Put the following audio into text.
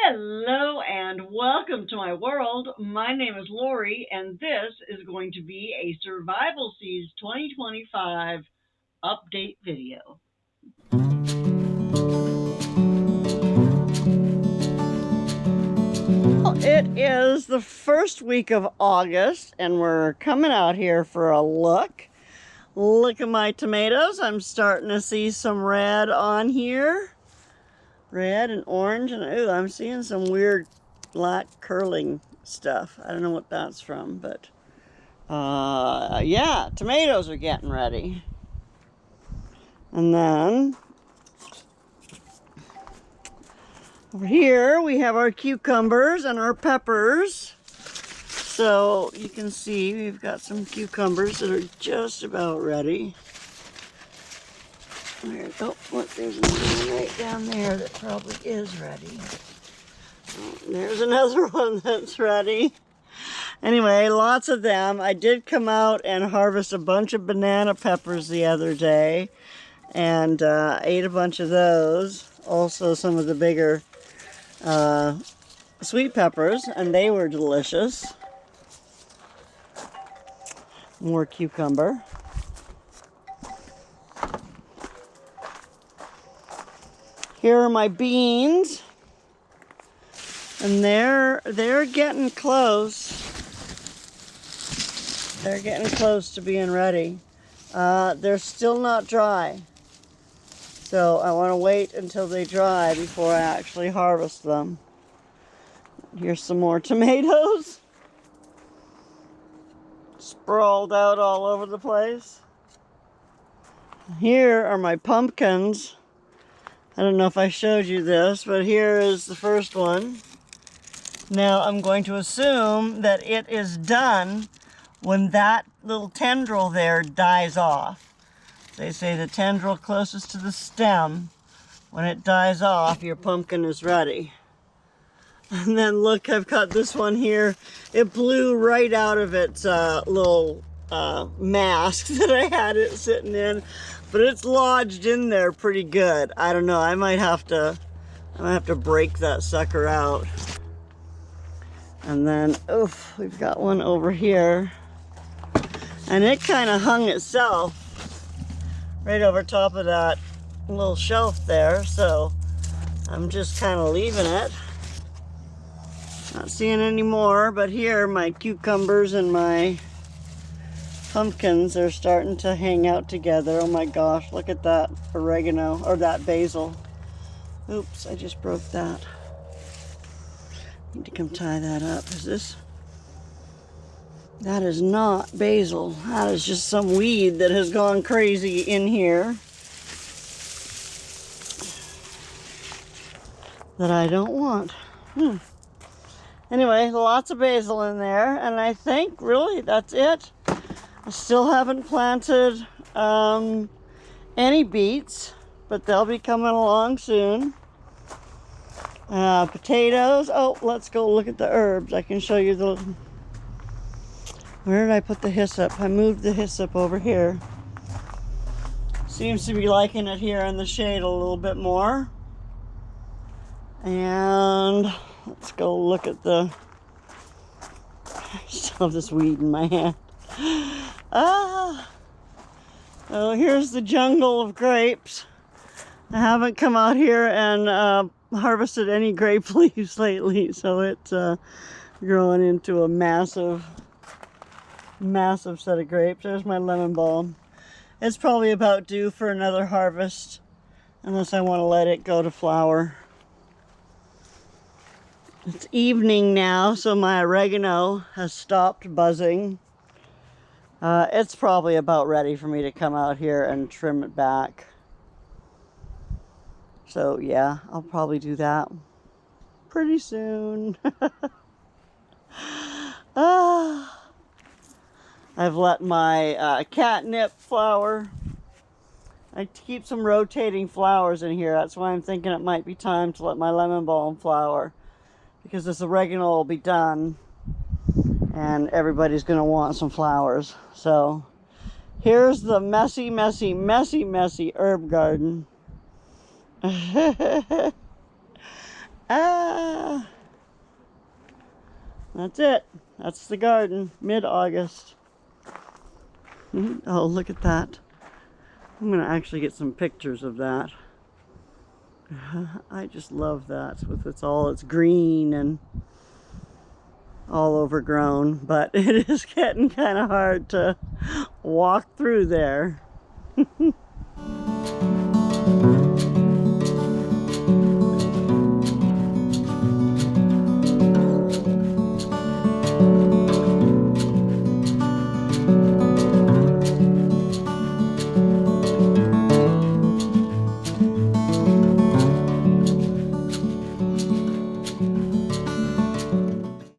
Hello and welcome to my world. My name is Lorrie, and this is going to be a Survival Seas 2025 update video. It is the first week of August, and we're coming out here for a look. Look at my tomatoes. I'm starting to see some red on here. Red and orange, and ooh, I'm seeing some weird black curling stuff. I don't know what that's from, but yeah, tomatoes are getting ready. And then over here we have our cucumbers and our peppers. So you can see we've got some cucumbers that are just about ready. Oh, look, there's another one right down there that probably is ready. Oh, there's another one that's ready. Anyway, lots of them. I did come out and harvest a bunch of banana peppers the other day and ate a bunch of those. Also some of the bigger sweet peppers, and they were delicious. More cucumber. Here are my beans, and they're getting close. They're getting close to being ready. They're still not dry, so I want to wait until they dry before I actually harvest them. Here's some more tomatoes, sprawled out all over the place. Here are my pumpkins. I don't know if I showed you this, but here is the first one. Now I'm going to assume that it is done when that little tendril there dies off. They say the tendril closest to the stem, when it dies off, your pumpkin is ready. And then look, I've got this one here. It blew right out of its little mask that I had it sitting in. But it's lodged in there pretty good. I don't know, I might have to break that sucker out. And then, oof, we've got one over here. And it kind of hung itself right over top of that little shelf there. So I'm just kind of leaving it. Not seeing any more, but here my cucumbers and my pumpkins are starting to hang out together. Oh my gosh, look at that oregano, or that basil. Oops, I just broke that. Need to come tie that up. That is not basil. That is just some weed that has gone crazy in here that I don't want. Anyway, lots of basil in there, and I think really that's it. I still haven't planted any beets, but they'll be coming along soon. Potatoes. Oh, let's go look at the herbs. I can show you the... Where did I put the hyssop? I moved the hyssop over here. Seems to be liking it here in the shade a little bit more. And let's go look at the... I still have this weed in my hand. Oh, here's the jungle of grapes. I haven't come out here and harvested any grape leaves lately, so it's growing into a massive set of grapes. There's my lemon balm. It's probably about due for another harvest, unless I want to let it go to flower. It's evening now, so my oregano has stopped buzzing. It's probably about ready for me to come out here and trim it back. So yeah, I'll probably do that pretty soon. I've let my catnip flower. I keep some rotating flowers in here. That's why I'm thinking it might be time to let my lemon balm flower, because this oregano will be done and everybody's gonna want some flowers. So here's the messy herb garden. That's it. That's the garden, mid-August. Oh, look at that. I'm gonna actually get some pictures of that. I just love that with it's green and all overgrown, but it is getting kind of hard to walk through there.